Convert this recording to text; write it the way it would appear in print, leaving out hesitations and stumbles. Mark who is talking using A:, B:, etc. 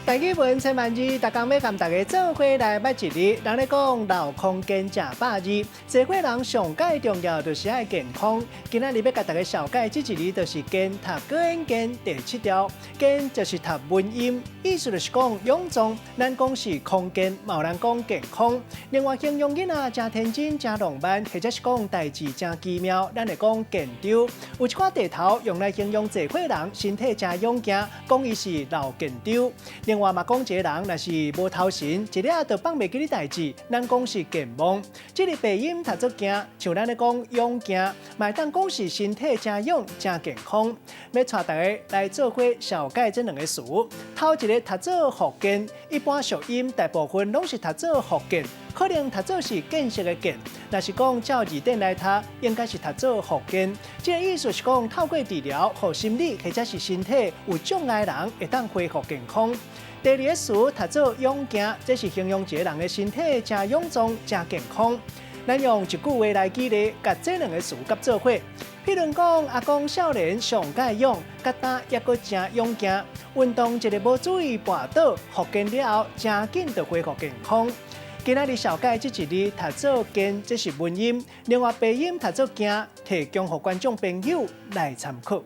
A: 大家文千万字，大家要跟大家做伙来捌一日。人咧讲留空间食百日，做伙人上界重要就是爱健康。今仔日要甲大家小解这一日，就是健读个人健第7条。健就是读文音，意思就是讲臃肿。咱讲是空间，冇人讲健康。另外形容囡仔真天真、真浪漫，或者是讲代志真奇妙，咱会讲健丢。有一寡地头用来形容做伙人身体真勇健，讲伊是老健丢。另外嘛，讲一个人若是无头神，一日就放袂记哩代志，咱讲是健忘。这个鼻音读作惊，像咱咧讲勇健，嘛当讲是身体真勇、真健康。要带大家来做伙小解这两个词。头一个读作福建，一般俗音大部分拢是读作福建，可能读作是建设的建。若是讲照字典来读，应该是读作福建。这个意思是讲透过治疗，互心理或者是身体有障碍的人会当恢复健康。第二个词读作勇健，这是形容一个人的身体真勇壮、真健康。咱用一句话来举例，甲这两个词合做伙。譬如讲，阿公少年上介勇，甲打也阁真勇健。运动一个无注意绊倒，复健了后，真紧就恢复健康。今仔日小解这一日读作健，这是文音；另外鼻音读作惊，提供予观众朋友来参考。